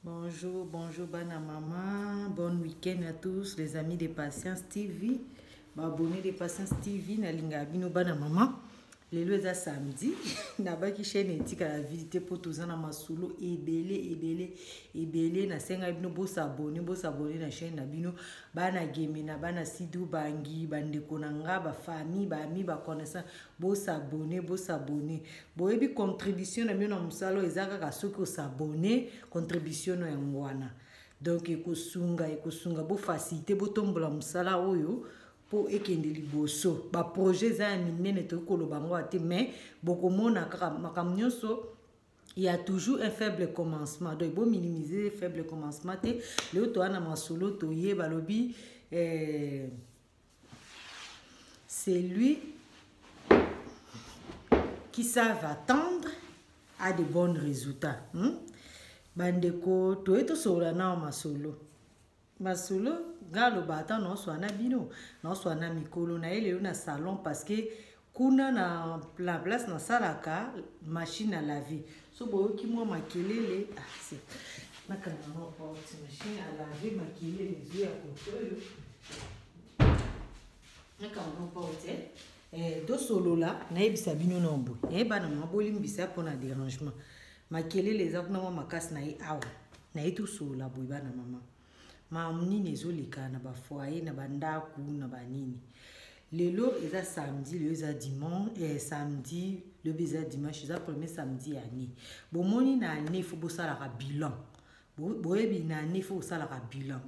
Bonjour, bonjour, bana maman. Bon week-end à tous, les amis de Patience TV. Abonnés de Patience TV, na linga bino bana maman. Lelo eza samedi. Na baki chaîne etika la visite pour tous na masolo ebele na senga bino bo s'abonner na chaîne na bino bana game na bana sidou bangi bandeko na nga ba famille ba ami ba connaissance bo s'abonner. Boyebi contribution na bino na musalo ezaka ka soki s'abonner contribution na ngwana. Donc ekosunga bo facilité bo tombola musala oyo pour ekende liboso ba projet za minene to koloba ngo ate mais bokomona kaka makam nyonso il y a toujours un faible commencement donc bo minimiser le faible commencement te le to ana masolo to ye balobi c'est lui qui savent attendre a de bons résultats. Bandeko to eto sola na masolo galo bata no so na bino no so na mikolo na ele na salon parce que kuna na la place na salaka machine à laver so boyo ki mo makelele c'est na kana no porte machine à laver makelele zo ya kotoyo na kana no porte do solo la na ebisa bino nombo bana maboli mbisa pona dérangement makelele za kuna mo makasi na awa na etu solo boy bana mama mamunini ezoleka na ba foyer na bandaku na banini lelo eza samedi le eza dimanche samedi le eza dimanche eza premier samedi ya année bomoni na année faut bosala ka bilan boyebi na année faut bosala ka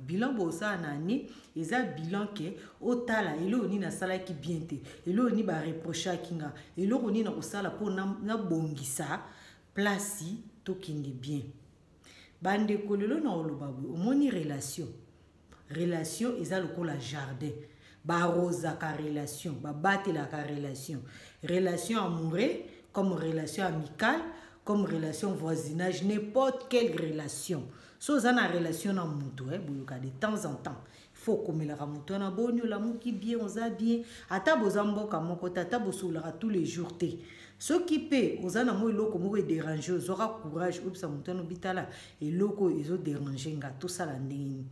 bilan bosala na année eza bilan ke otala elo ni na sala ki bien te elo ni ba reprocher kinga elo ni na kosala po na bongisa place to kinde bien bande kolelo na olobabu omoni relation eza lokola jardin ba rosa ka relation ba bate la ka relation amoureuse comme relation amicale comme relation voisinage n'importe quelle relation so za na relation na mutu boyoka de temps en temps faut komela ka mutu na bonyo la muki bien oza bien ata bozamboka moko tata bosola tous les jours te ce qui peut ozana mo eloko moko déranger ozora courage obisa mutano bitala eloko ezo déranger nga tout ça la ndeni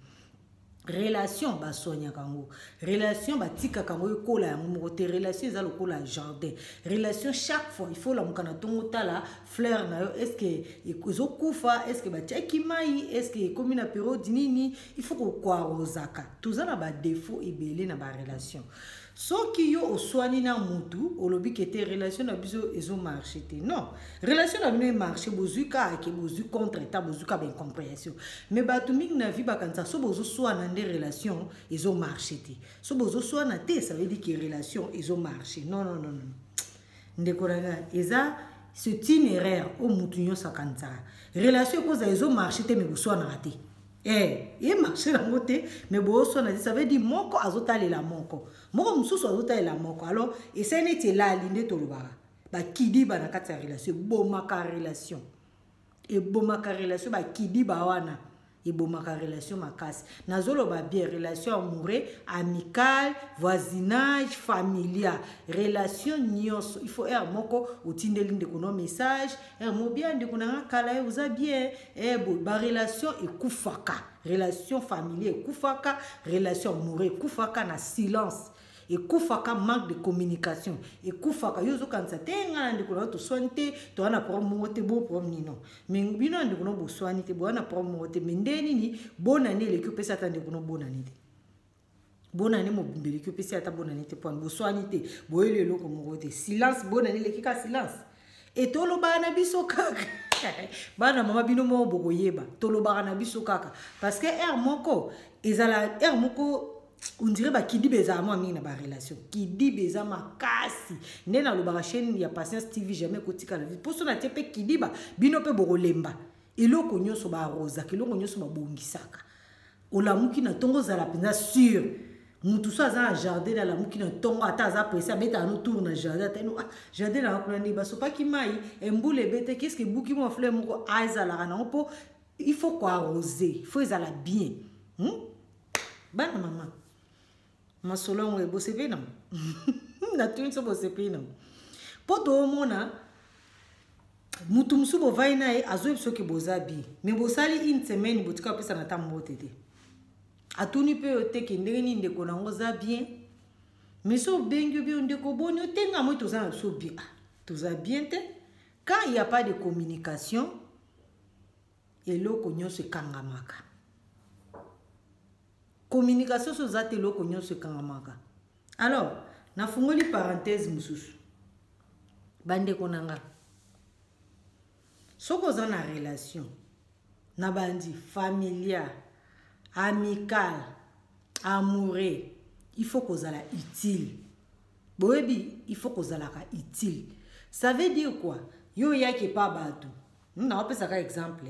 relation ba sonya kango relation ba tika kango ekola ya moko te relation eza lokola jardin relation chaque fois il faut la mukana tongo tala fleur na yo est-ce que ezo kufa est-ce que ba tchaki mai est-ce que comme na période nini il faut ko kwa rozaka tout ça na ba défaut ebele na ba relation soki yo oswani na mutu olobi kete relation na biso ezo marché te non relation na bino marché bozuka ke bozu contre ta bozuka ben compréhension mais batu mingi na vie bakanza so bozo swana nde relation ezo marché te so bozo swana te ça veut dire que relation ezo marché non ndekoranga eza c'est une erreur au mutu nyo sakanza relation ko za ezo marché te me boswana te marché la moté mais boso na ça veut dire moko azotalela moko mususu azotalela moko alors et ça n'était là linde tolobara ba kidi ba na kati relation bomaka relation ba kidi ba wana bomaka relation makasi nazolo ba bien relation amoureuse amicale voisinage familial relation nyonso il faut moko utindeli ndeko no message mo bien ndeko na kala uza bien ba relation ekufaka relation familiale ekufaka relation amoureuse ekufaka na silence ekufaka manque de communication ekufaka yozo kanisa tenga ndeko na to sointe to ana promo te bo promo non mais bino ndeko no bo sointe bo ana promo te mendeni ni bonane le pesa ta ndeko no bonane te bonane mo bimbeli ke pesa ta bonane te po bo sointe bo ele loko mo te silence bonane le kika silence et tolo bana biso kaka bana mama bino mo boko yeba tolo bana biso kaka parce que moko ezala moko on dirait ba kidi beza moi mingi na ba relation kidi beza makasi nena lo ba chaîne ya Patience TV jamais kotika la vie pour so na tepe kidi ba bino pe bokolemba eloko nyonso ba rosa eloko nyonso ba bongisaka olamuki na tongo za la penza sûr mutu so za jardin na la muki na tongo ata za pressa beta no tour na jardin teno jardin na kuna ni ba so pa ki mai embule bete qu'est-ce que buki mo fleur moko aiza la na po il faut quoi arroser il faut ça la bien bana maman masolo ngo bosepe na na twin so bosepe na poto mona mutu musu bovai na ye azo biso ke boza bien mais bosali une semaine botika pesa na tambo tete atuni pe oteke ndenge ni ndeko nango za bien mais so bengi bi ndeko boni otenga mo toza na so bien toza bien te quand il y a pas de communication eloko nyonso ekangamaka communication so za te eloko nyonso ekangamaka alors nafungoli parenthèse mususu bandeko nanga soko oza na relation na bandi familial amical amoureux il faut kozala utile boyebi il faut kozalaka utile ça veut dire quoi yo yaki pa bato na opesaka exemple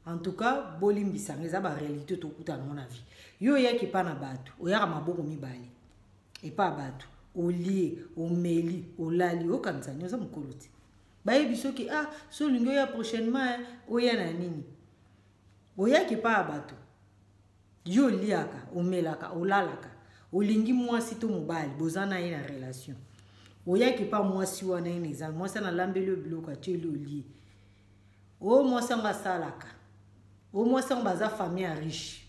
en tout cas bolimbisanga eza ba réalité tokuta na vie yo yaki pa na bato oyaka maboko mibale et pas bato olie omeli olali okanzani oza mukoloti bayebi soki so lingo ya prochainement oya na nini oyaki pa bato yo liaka omelaka olalaka olingi mwasi to mobali bozana ye na relation oyaki pa mwasi wana ene eza mwasi na lambelo biloko ateli olie o mwasi nga salaka o mwasi nga baza famille riche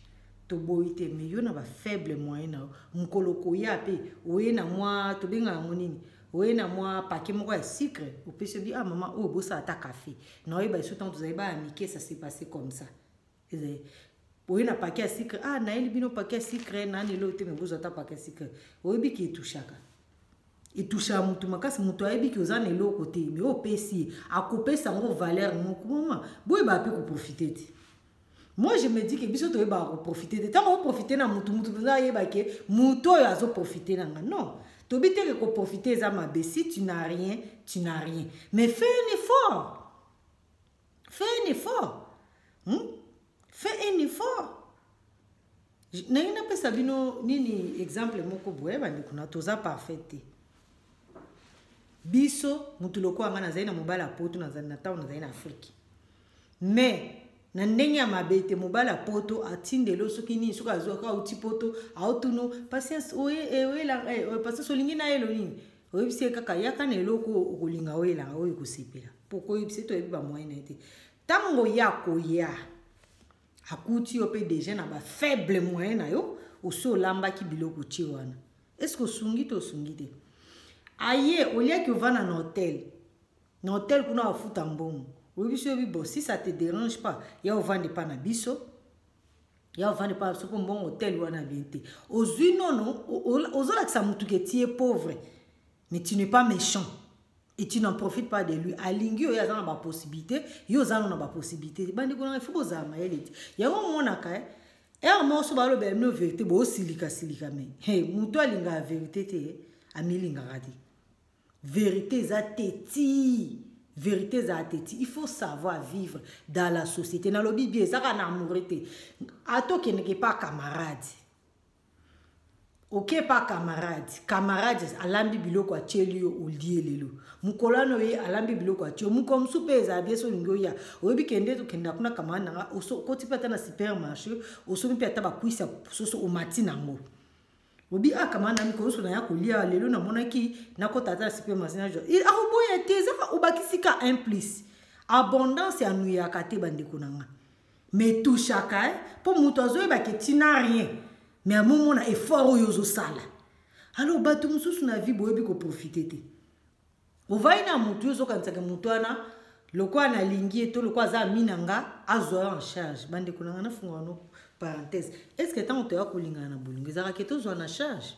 to boite mais yo na ba faible moyen na mkoloko ya pe oye na mwa to benga ngonini oye na mwa paquet moko ya sucre opesi bi maman o bosa ata café na oyeba so tant tozali ba amike ça s'est passé comme ça oye na paquet ya sucre na eli bino paquet ya sucre na lelo te me boza ata paquet ya sucre oyebi ki etushaka etusha mutu makasi mutu ayebi ki oza na eloko te mais opesi akopesa ngo valeur moko mama boyeba pe ko profiter te. Moi, je me dis que biso to yeba ko profiter de tant on profiter na mutu za yeba ke mutu ya zo profiter na non to bite ke ko profiter za mabe si tu n'as rien tu n'as rien mais fais un effort fais un effort na ina pesa bino nini exemple moko boye bandi kuna toza parfait biso mutu loko anga na zaina mobala poto na zaina tawo na zaina Afrique mais na ndenge ya mabete mobala poto atindelo soki nini soki azoka uti poto aotuno patience oye la patience olingi na yelo nini oyebisi kaka yaka na eloko okolinga oyelanga oyo kosepela poko oyebisi to yebi ba moyen na te tango ya koya akuti yo pe déjà na ba faible moyen na yo oso lamba ki biloko ti wana est-ce que sungi to sungi te aye olia ki ovana na hotel kuna afuta mbongo oui, bon, si ça te dérange pas, il y a au vent de pas na biso, il y a au vent de pas sur un bon hôtel ou un habité. Aux unes non, aux autres que ça montre que tu es pauvre, mais tu n'es pas méchant et tu n'en profites pas de lui. À l'ingio, il y a une possibilité, il y a une possibilité. Ben, il faut que ça m'aille. Il y a un moment où et un moment où on a vérité, bon silika mais hey, muto linga vérité te, amilinga radi. Vérité za teti. Vérité zateti, il faut savoir vivre dans la société. Dans le bibi, ça va n'amourete. Ato qui n'est pas camarade. Ok, pas camarade. Camarade, alambi biloko a tchelio ou lielelo. Mukolano ye alambi biloko a tchelio. Mukom soupe za bieso lingoya. Obi kende to kenda kuna kamana. Oso koti pata na supermarché. Oso mi pata ba kuisa soso o matina mo. Obi akamana mi koso na ya kolia lelo na monaki na ko tata supermarché na jo. Aroboya teza obakisika implice. Abondance ya nuya kate bandeko nanga. Mais tout chaka pour muto azoyeba ke tina rien. Mais à moment na effort yozo sala. Alors batu mususu na vie boyebi ko profiter te. Ovai na mutu yozo kansaka mutu ana lokwa na lingi to lokwa za minanga azoya en charge bandeko nanga na funga no parenthèse. Est-ce que tant on te a kolingana na bolingo ezaka ke to zo na charge?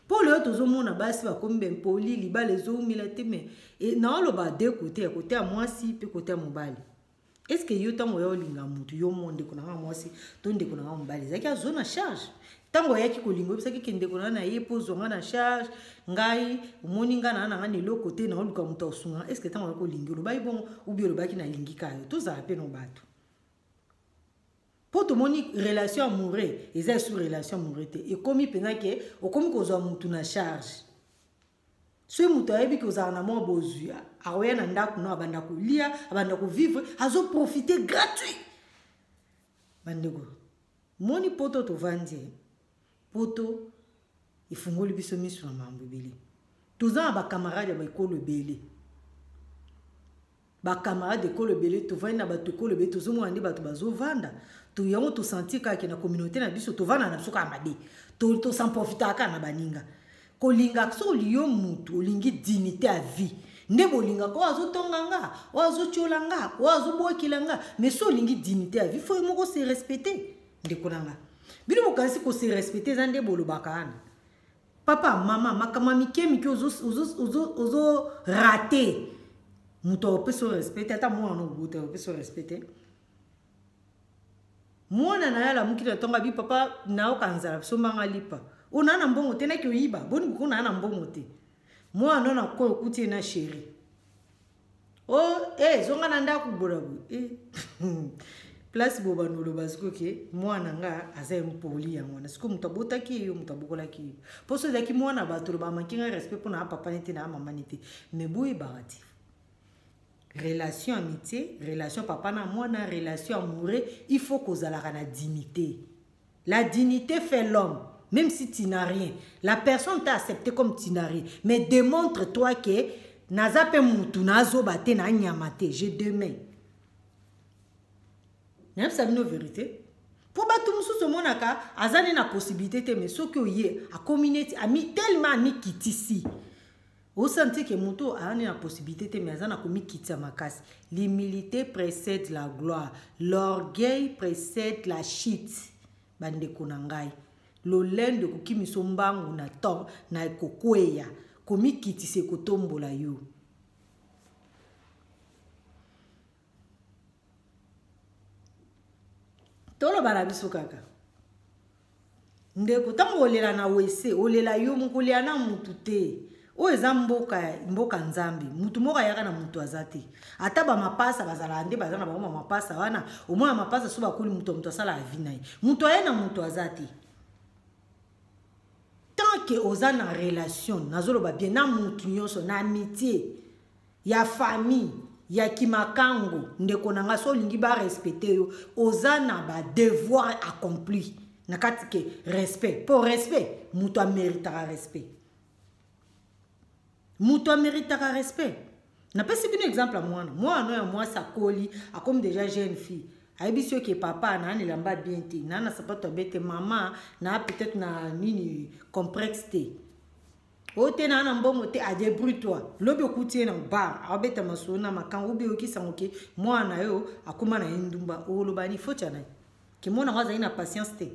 Pour le autre mona basi ba comme ben poli liba les zo milate mais et na lo ba de côté à moi si pe côté à mobali. Est-ce que yo tango yo linga mutu yo monde ko na moi si to ndeko na mobali zaki a zo na charge? Tango yaki kolingo bisa ke ndeko na ye pozo na charge ngai umoni ngana na ngani lo côté na luka mutu osunga. Est-ce que tango ko lingi lo bai bon ou bien lo baki na lingi kayo to za pe no bato. Pour tout le monde, relation amoureuse, ils ont sur relation amoureuse. Et comme il pense que, ou comme qu'on a monté na charge. Ce mutu ayebi que za na mo bozu, aroya na ndaku no abanda ko lia, abanda ko vivre, azo profiter gratuit. Bandego. Moni poto to vandi. Poto ifungoli biso miso na mambo beli. Toza ba camarade ba ikolo beli. ba camarade de kolo belé to vanda ba to kolo belé to zo mwandi ba to bazo vanda to yango to sentir ka na communauté na biso to vanda na biso ka mabe to s'en profiter ka na baninga kolinga so liyo mutu olingi dignité à vie nde bolinga ko azo tonganga oazo cholanga oazo bokilanga mais so olingi dignité à vie faut moko se respecter nde konanga bino bokanisi ko se respecter zande bolo bakana papa mama makama mikemi ki ozo rater muto peut se respecter ata moi no goûter peut se respecter moi na yala mukira tonga bi papa na okanzala so manga lipa ona na mbongo te na ki oyiba boni buko na mbongo te moi non na ko kuti na chéri oh zonga na ndako borabu place boba no lo basiko ke moi na nga aza mpoli yango na siko mutabota ki yo mutabokola ki poso daki moi na bato ba mankinga respect pour na papa nete na mama nete mais boy barati relation amitié, relation papa na moi na relation amoureux, il faut qu'on ait la dignité. La dignité fait l'homme, même si tu n'as rien. La personne t'a accepté comme tu n'as rien, mais démontre-toi que naza pe mutu nazo bate na nyamate, j'ai deux mains. N'est-ce pas une vérité? Pour battre musu ce monaka, azane na possibilité mais ce que yé a communauté ami tellement ami qui ici. Vous sentez que Mouto a une possibilité, mais il a commis quitter ma casse. L'humilité précède la gloire. L'orgueil précède la chute. Bande konangai. Le lin de kuki misomba ou na to na kokoeya. Komi kiti se kotombo la yo. Tolo barabiso kaka. Ndeko tango olela na wese, olela yo mukolia na mutute. O eza mboka nzambi mutu moka yaka na mutu azate ata ba mapasa bazala ande bazana ba mapasa wana au moins mapasa so ba kuli mutu asala avina mutu ayena mutu azate tant que oza na relation nazolo ba bien na mutu nyonso na amitié ya famille ya kimakango ndeko nanga so lingi ba respecter yo oza na ba devoir accompli na kati ke respect pour respect mutu a mérite respect. Mouto mérite un respect. N'a pas si un exemple à moi. Moi, ça colle. Comme déjà jeune fille. Aïbi ceux qui papa n'a ni lamba bien ti. N'a pas toi bête maman. N'a peut-être n'a ni complexe té. O te n'a un bon moté à débrouille-toi. L'obé coûté dans bar. Abete ma sona ma kan obi oki sangoke. Moi na yo akuma na indumba. O lo bani faut tchana. Que moi na rosa ina patience té.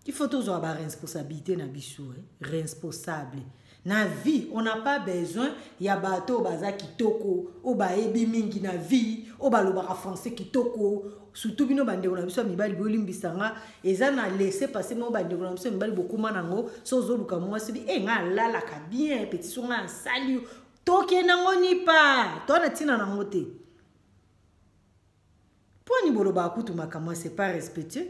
Il faut toujours avoir responsabilité na biso. Responsable. Na vie, on n'a pas besoin ya bato baza kitoko, o ba ebi mingi na vie, o ba lobaka français kitoko, surtout bino bande on a biso mibali bolimbisanga, eza na laisser passer mo bande on a biso mibali bokuma nango, sozo luka moi sebi nga lala ka bien petit songa sali, toke nango ni pa, to na tina nango te. Poni boloba kutu makama c'est pas respectueux.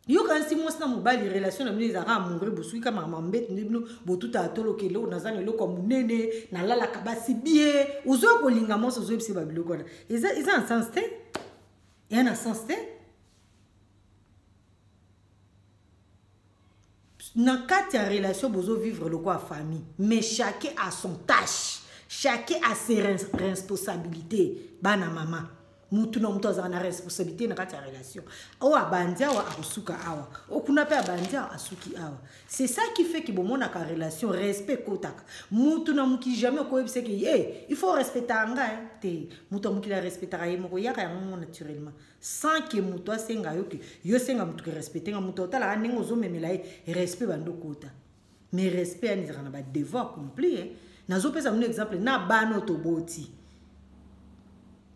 Yo quand si moi na mobali relation na mini zara amoureux bosui kama mambet ndibino botuta atolokelo nazana lo comme nene na lala kabasi bien uzo ko linga mo sozo bisi babilo kona ils ont un sens té et un sens té na kati ya relation bozo vivre le quoi famille mais chacun a son tâche chacun a ses responsabilités bana mama mutu na mutu azana responsabilité na kati ya relation o abandia wa asuka awa o kuna pe abandia asuki awa c'est ça qui fait que bon mona ka relation respect kotaka mutu na muki jamais ko ebise que il faut respecter anga te mutu muki la respectera ye moko yaka yango naturellement sans que mutu asenga yo que yo senga mutu que respecter nga mutu tala aningo zo memela respect bando kota mais respect ani zana ba devoir accompli nazo pesa un exemple na bano to boti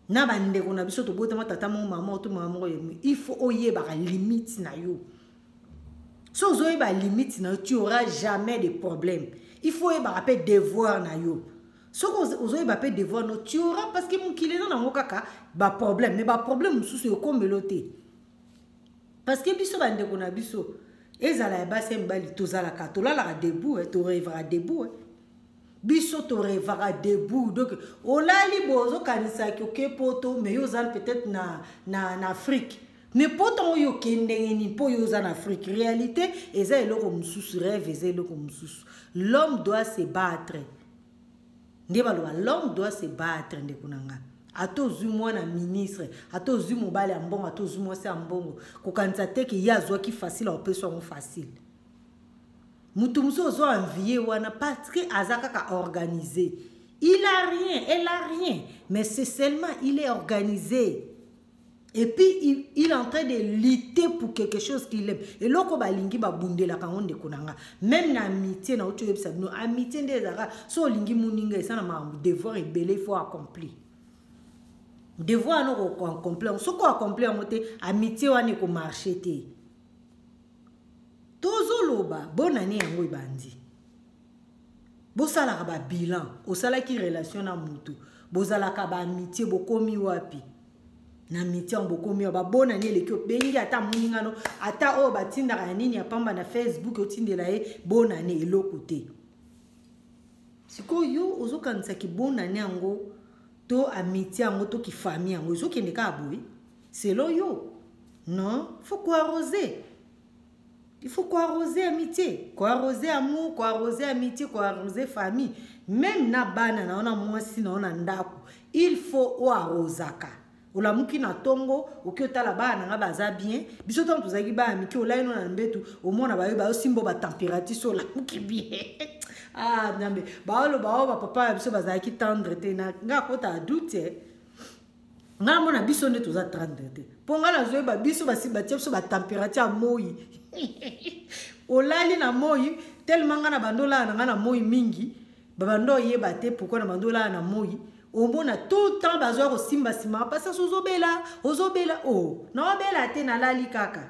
na bande ko na biso to bota tata mo mama to mama il faut oyeba la limite na yo so zo yeba limite na tu auras jamais de problème il faut yeba rappel devoir na yo so zo yeba pe devoir no tu auras parce que mon kilena na ngokaka ba problème mais ba problème sous yo comme loté parce que biso bande ko na biso ezala ba sembali to zala ka to la debout to rêvera debout biso to rêvera debout donc olali bozo kanisa ki poto mais yo zal peut-être na Afrique mais poto yo kendenge ni po yo za na Afrique réalité eza eloko mususu rêve eza eloko mususu l'homme doit se battre L'homme doit se battre nde kunanga. Ato zumwa na ministre, ato zumo bale ambongo, ato zumwa se ambongo. Kokanza teke yazwa ki facile au peso mo facile. Mutu muso zo envié wana parce que azaka ka organisé. Il a rien, elle a rien, mais c'est seulement il est organisé. Et puis il est en train de lutter pour quelque chose qu'il aime. Et loko balingi ba bunde la kangonde kunanga. Même na amitié na otu yebisa no amitié nde zaka so lingi muninga et ça na ma devoir et belé faut accomplir. Devoir no ko accomplir. So ko accomplir moté amitié wane ko marcher té. Tozo loba bonne année yango ibandi. Bosala ka ba bilan, osala ki relation na mutu. Bozala ka ba amitié bokomi wapi. Na amitié on bokomi ba bonne année le ko bengi ata muninga no ata o batinda ka nini ya pamba na Facebook otindela e bonne année elokote. Siko yo ozokanisa ki bonne année yango to amitié yango to ki famille yango zo kende ka aboui. C'est lo yo. Non, faut quoi arroser. Il faut quoi arroser amitié, quoi arroser amour, quoi arroser amitié, quoi arroser famille. Même na bana na ona mwasi na ona ndako, il faut o arrosaka. Ola muki na tongo, oki otala bana nga baza bien. Biso tango tozaki ba amiki ola ino na mbetu, omona ba yo ba simbo ba température so la muki bien. Ah nambe, ba olo ba o ba papa biso bazaki tendre te na nga kota doute. Nga mona biso nde toza tendre te. Ponga na zoe ba biso ba sibatia biso ba température moi. Olali na moi tellement nga na bandola na nga na moi mingi babando yeba te pourquoi na bandola na moi omona tout temps bazwa ko simba sima parce que ozobela oh na obela te na lali kaka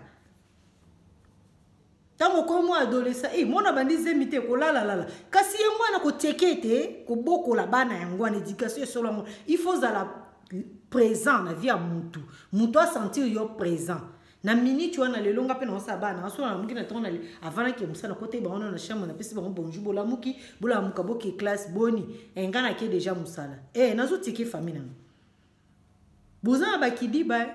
tango ko mo adolescent mona bandi zemite ko lala kasi ye mwana ko tekete ko bokola bana yango en éducation solo il faut la présent na vie ya mutu a sentir yo présent. Na minute wana lelo nga pe na osaba na so na muki na tona avant que musana côté ba ona na chambre na pesi ba bonjour bola muki bola muka boki classe boni engana ke déjà musala nazo tiki famille na bozana ba kidiba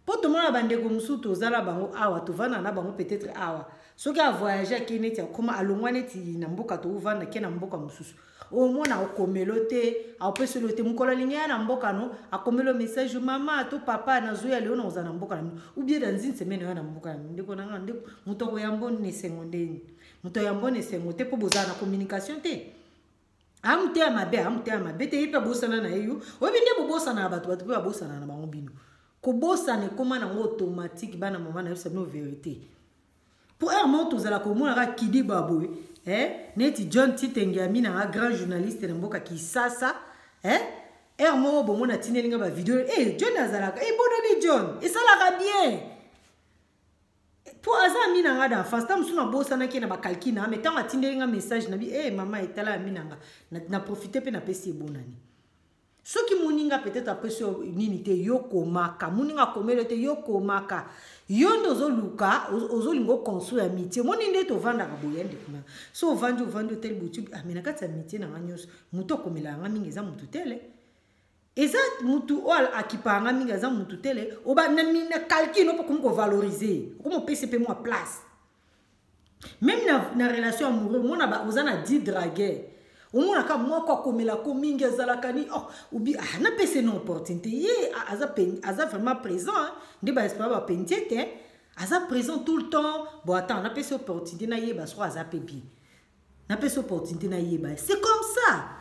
poto mona bande ko musuto zala bango awa to vana na bango peut-être awa soki a voyager ki neti akoma alongwa neti na mboka to vana ke na mboka mususu au moins na okomelote a opesi lote mukola linga na mboka no akomelo message mama to papa na zoya leo na uzana mboka na ou bien dans une semaine na mboka na ndeko na ngande mutoko ya mbone sengondeni muto ya mbone sengote po bozana communication te amte ya mabe te ipe bosana na yo obinde bobosana na batu pe bosana na bango bino ko bosana koma na automatique bana mama na yo vérité pour un moment tozala ko mona ka kidi baboy neti John Titengiami na grand journaliste na mboka Kisasa mo bo mona tinelinga ba vidéo John azalaka bonani John esalaka bien pour azami na ngada fasta musuna bossa na kena ba kalkina mais tant atinelinga message na bi mama etala minanga na profiter pe na pesi bonani soki muninga peut-être apesi nini te yokomaka muninga komelo te yokomaka yondo zoluka ozolingo construire amitié moni nde to vanda ka boyende kuna so vandi tel boutique amena kati amitié na nganyos muto komela nga mingi za mutu tele eza mutu oal akipanga mingi za mutu tele oba na mina calcul po ko valoriser ko PCP mo place même na relation amoureuse mona ba ozana 10 draguer omona ka moko komela ko mingi azalaka ni ubi na pese no opportunité ye aza vraiment présent ndi ba espérer ba pendiente aza présent tout le temps bon attends na pese opportunité na ye ba so aza pebi na pese opportunité na ye ba c'est comme ça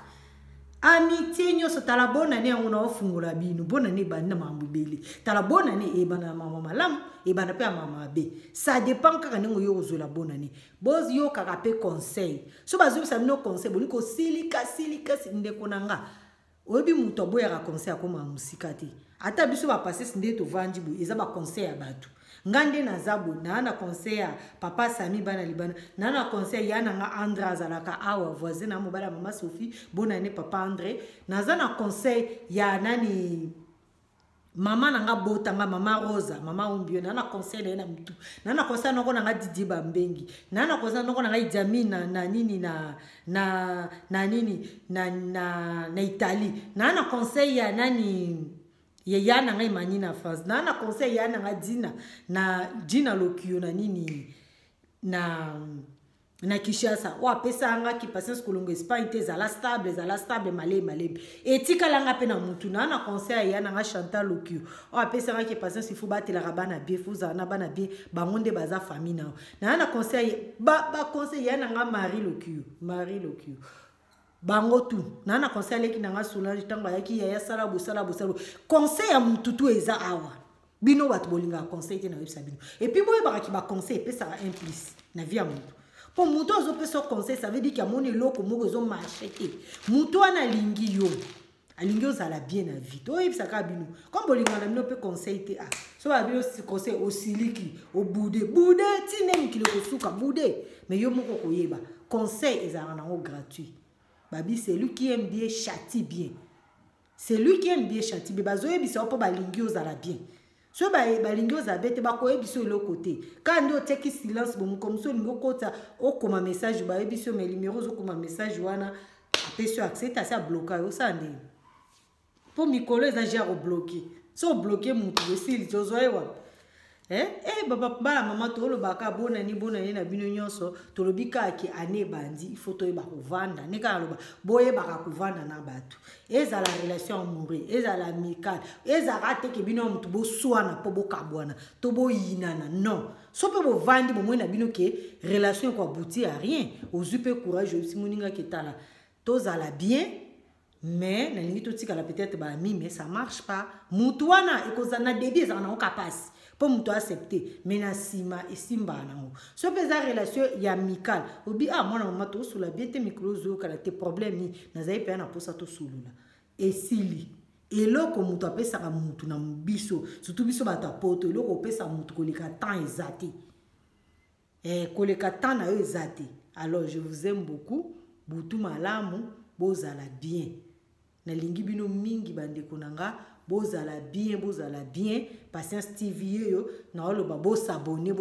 amitié nyoso tala bonne année on a ofungula bino bonne année bana mambubeli tala bonne année bana mama malam bana pe mama be ça dépend kaka ngo yo ozola bonne année boz yo kaka pe conseil so bazo bisa no conseil boni ko silika sinde konanga obi muto boya ka conseil akoma musika te ata biso ba passer sinde to vandi bo eza ba conseil ya batu ngande na zabo na conseil ya papa Sami bana libana na conseil ya na Andra zalaka awa voisin na mobala mama Sophie bonne année papa André na conseil ya nani mama nanga botanga mama Rosa mama Umbio na conseil na mtu na conseil noko na Didi Bambengi na conseil noko na Idjami na nini na nini na Italie na conseil ya nani yana ngai manina France na conseil yana nga dina na Lokio na nini na na Kishasa o apesa anga ki patience kolongo Espagne te zala stable malé etika langa pe na mutu na conseil ya na Chantal Lokio o apesa anga ki patience faut batela rabana bien faut za na bana bien bangonde baza famille na conseil ba conseil ya na Marie Lokio bango tu na conseil ki na Solange tango ya ki ya sala bo conseil ya mutu tu eza awa bino bat bolinga conseil te na websa bino et puis boye ba ki ba conseil pe ça implice na vie ya mutu. Pour muto azo pe so conseil, ça veut dire qu'il y a mon eloko moko zo marché. Muto ana lingi yo. Alingi yo zala bien na vie. To yebisa ka bino. Comme bolinga na bino pe conseil te ah. So ba bino conseil au siliki, au boudé. Boudé ti nem ki le kosuka boudé. Mais yo moko koyeba. Conseil ezala na o gratuit. Babi c'est lui qui aime bien châtie bien. C'est lui qui aime bien châtie bien. Bazo yebisa po ba lingi yo zala bien. So ba lingio za bete ba ko ebiso le côté quand ndo teki silence bon comme so ngo kota o koma message ba ebiso mes numéros o koma message wana apeso accès ta ça bloquer o ça ndé pour mikolo exagère au bloquer so bloquer mutu esi lizozo ewa baba bala mama to lo baka bona ni na bino nyonso to lobika ki ane bandi il faut to ba kovanda ne ka loba boye ba ka kovanda na batu eza la relation amoureuse eza la amicale eza rate ke bino mutu bo swana po bo kabwana to bo yinana non so pe bo vandi bo na bino ke relation ko abouti à rien ozupe courage si moninga ke tala to zala bien mais na lingi to tika la peut-être ba mi mais ça marche pas mutu wana ekozana début eza na okapasi pour mutu accepter mais na sima esimba nango so pesa relation ya amicale obi mwana mama to sula bien te microzo kala te problème ni nazai pe na posa to sulula esili eloko mutu apesa ka mutu na biso surtout biso bata poto eloko pesa mutu koleka temps ezati koleka temps na yo ezati. Alors je vous aime beaucoup butu malamu bozala bien na lingi bino mingi bandeko nanga bozala bien Patience TV yo na oloba bo s'abonner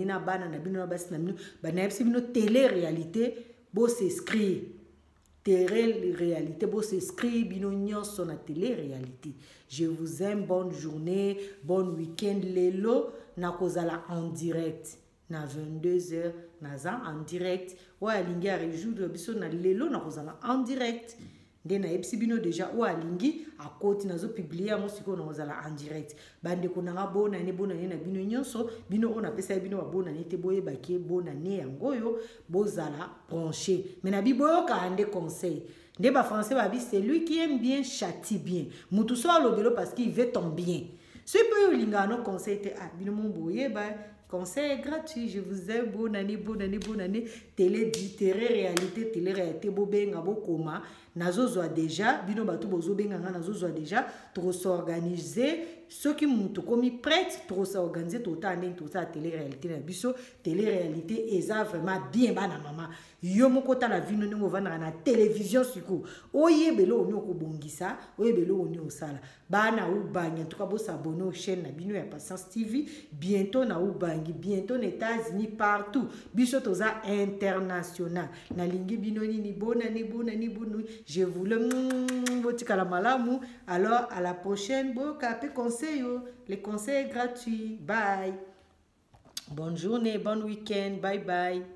na bana na bino na basi na bino bana yebisi bino télé réalité bo s'inscrire télé réalité bo s'inscrire bino nyonso na télé réalité. Je vous aime, bonne journée, bon week-end lelo na kozala en direct na 22h naza en direct wa alingi a rejoindre biso na lelo na kozala en direct nde na yebisi bino déjà wa alingi akoti nazo publier mo siko na kozala en direct bande ko nanga bona ne na bino nyonso bino ona pesa bino ba bona ne te boye baki bona ne yango yo bozala branché mais na biboyo ka ande conseil nde ba français ba bi c'est lui qui aime bien châtie bien mutu so alobelo parce qu'il veut ton bien ce peut yo linga no conseil te bino mon boye ba conseil gratuit, je vous aime, bonne année, télé réalité, bobenga bokoma, nazo déjà, bino batu bozo benga nazo déjà, trop s'organiser, ceux qui m'ont commis prête, trop s'organiser, tout ça, télé réalité, télé réalité, eza vraiment bien bana maman. Yo moko ta la vie no vana na télévision siko. Oye belo oni okobongisa, oye belo oni osala. Bana ou banya, en tout cas bo s'abonner aux chaînes na bino ya Patience TV, bientôt na ou bangi, bientôt aux États-Unis partout. Biso toza international. Na lingi bino ni bonani. Je vous le botika la malamu. Alors à la prochaine, bo kapé conseil les conseils gratuits. Bye. Bonne journée, bon week-end. Bye bye.